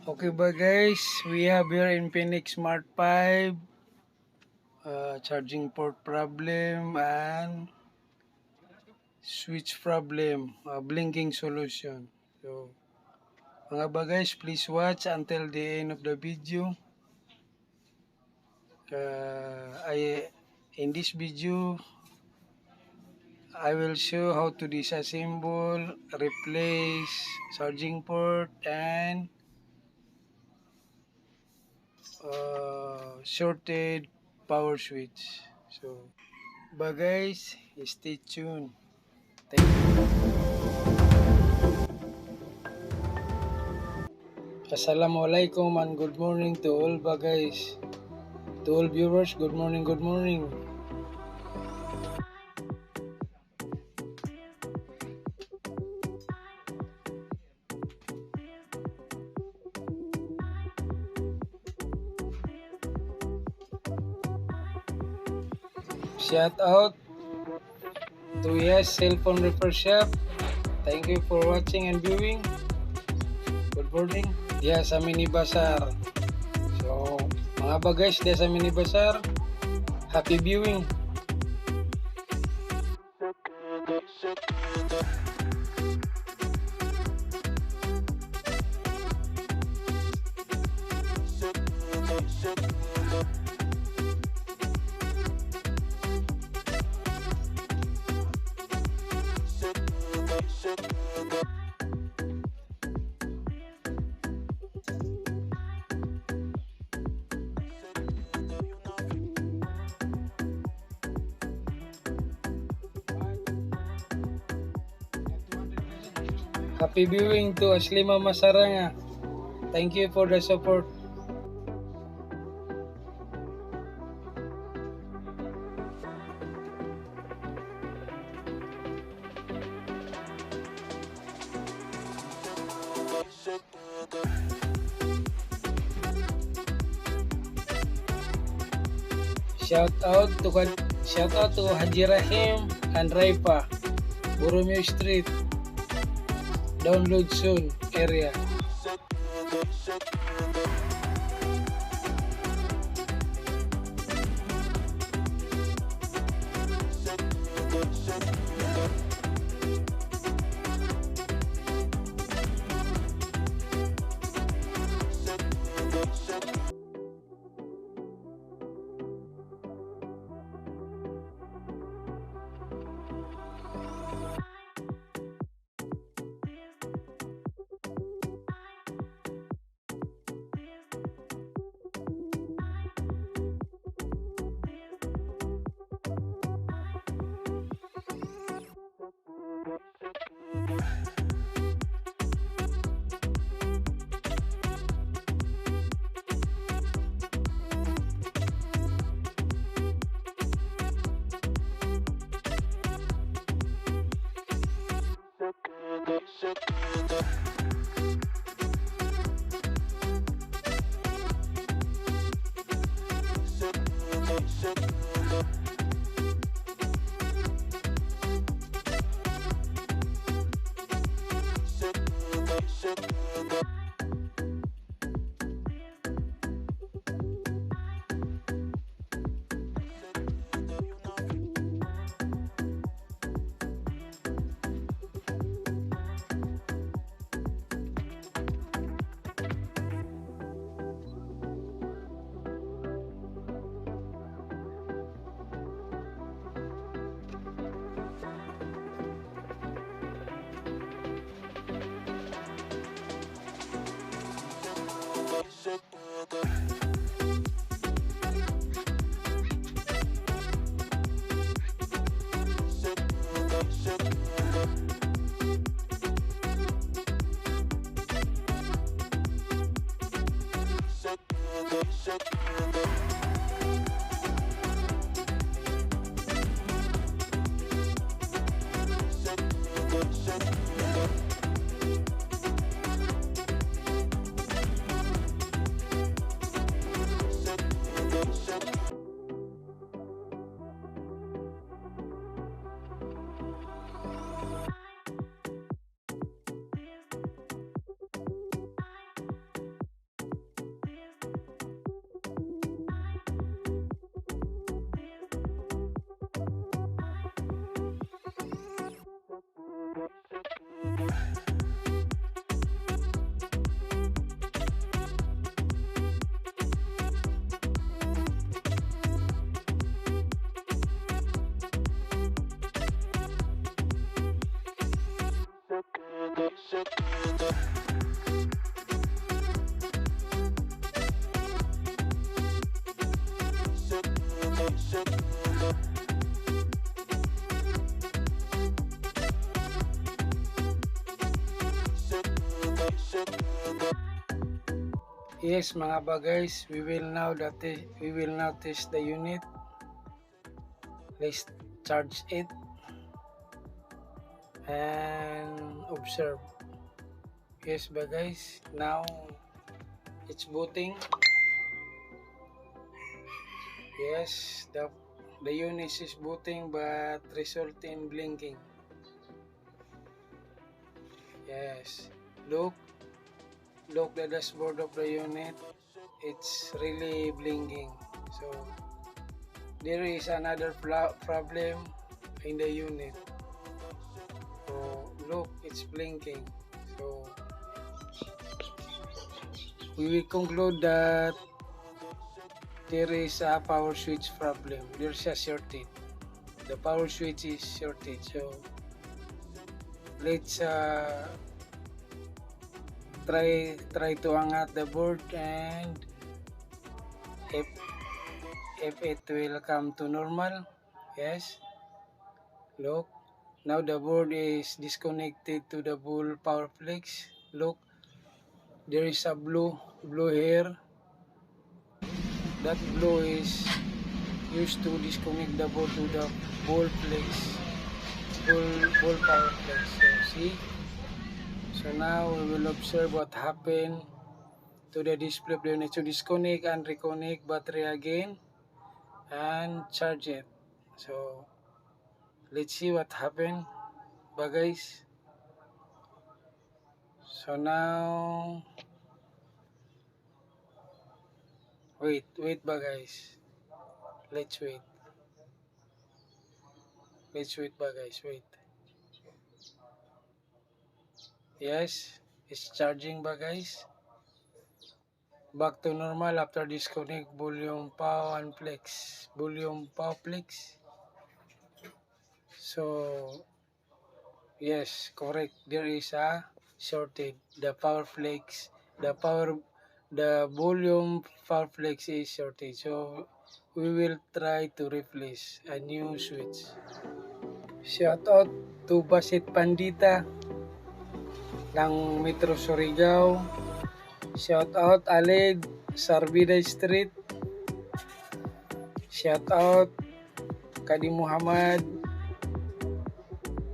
Okay ba guys, we have here Infinix Smart 5 charging port problem and switch problem, blinking solution. So mga ba guys, please watch until the end of the video. In this video I will show how to disassemble, replace charging port and shorted power switch. So ba guys, stay tuned. Thank you. Assalamualaikum and good morning to all ba guys. To all viewers, good morning, good morning. Shout out to Yes Cell Phone Repair Shop. Thank you for watching and viewing. Good morning. Diya sa Mini Bazaar. So, mga ba guys, diya sa Mini Bazaar. Happy viewing. Happy viewing to Aslima Masaranga. Thank you for the support. Shout out to Haji Rahim and Raipa, Boromeo Street, download soon area. Yes mga baguys, we will now test the unit. Let's charge it and observe. Yes baguys, now it's booting. Yes, the unit is booting but result in blinking. Yes, look the dashboard of the unit, it's really blinking. So there is another problem in the unit. So look, it's blinking. So we will conclude that there is a power switch problem. There's a shortage. The power switch is shorted. So let's try to angat the board, and if it will come to normal. Yes, look, now the board is disconnected to the full power flex. Look, there is a blue here. That blue is used to disconnect the board to the full flex, full power flex. So see, so now we will observe what happened to the display of the unit. So disconnect and reconnect battery again and charge it. So let's see what happened, guys. So now wait guys. Let's wait guys, wait. Yes, it's charging guys. Back to normal after disconnect volume power and flex. Volume power flex. So yes, correct. There is a shortage. The volume power flex is shortage. So we will try to replace a new switch. Shout out to Basit Pandita ng Metro Surigao. Shout out Aled Sarbida Street. Shout out Kadi Muhammad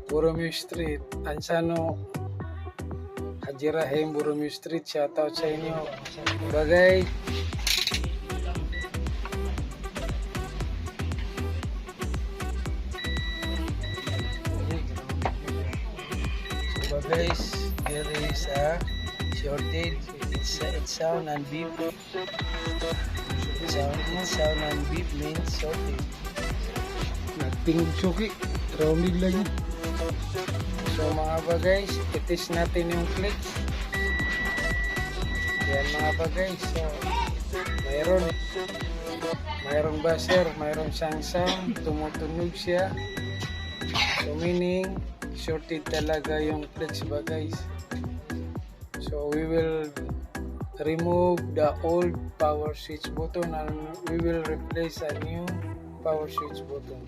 Boromeo Street. Ansano Haji Rahim Boromeo Street. Shout out sa inyo. Bagay. So guys, there is a shortage. It's sound and beep. Sound and beep means shortage. Nating suki, roaming lagi. So mga guys, itis natin yung clutch. Yan mga guys. So mayroong buzzer, mayroong siyang sound, tumutunog siya. So meaning shorted talaga yung clutch guys. So we will remove the old power switch button and we will replace a new power switch button.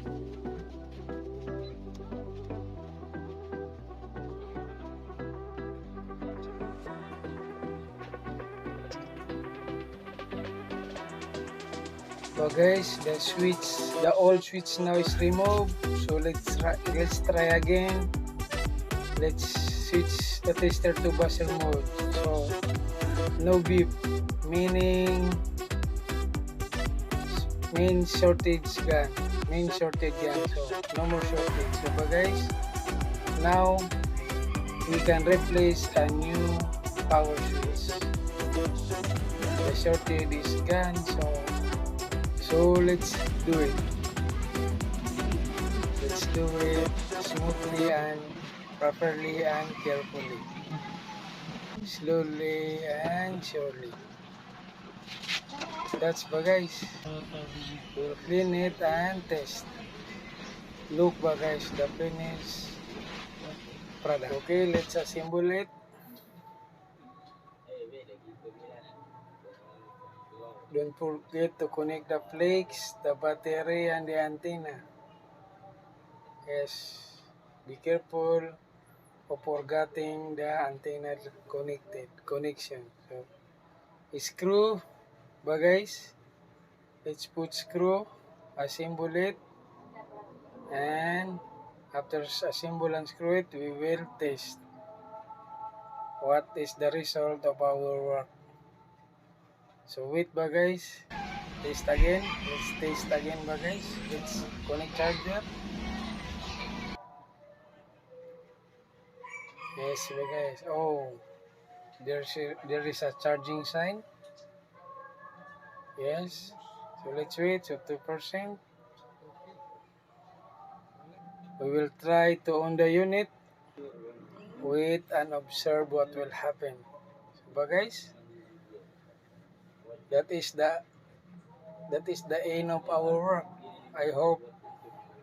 So guys, the old switch now is removed. So let's try again. Let's switch the tester to buzzer mode. So no beep, meaning main shortage gun. So no more shortage. So guys, now we can replace a new power switch. The shortage is gone. So let's do it. Let's do it smoothly and properly and carefully, slowly and surely. That's ba guys? We'll clean it and test. Look ba guys, the finished product. Okay, let's assemble it. Don't forget to connect the flakes, the battery, and the antenna. Yes, be careful of forgetting the antenna connection. So, screw ba guys? Let's put screw, assemble it, and after assemble and screw it, we will test what is the result of our work. So wait ba guys? Test again. Let's test again ba guys? Let's connect charger. Yes ba guys? Oh, there is a charging sign. Yes. So let's wait. So 2%. We will try to on the unit. Wait and observe what will happen. So ba guys? That is the end of our work. I hope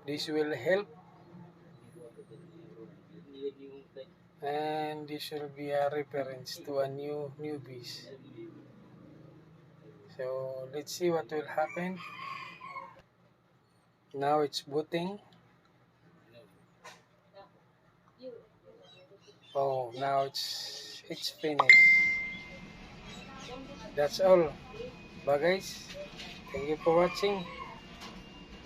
this will help, and this will be a reference to a newbies. So let's see what will happen. Now it's booting. Oh, now it's finished. That's all. Bye guys. Thank you for watching.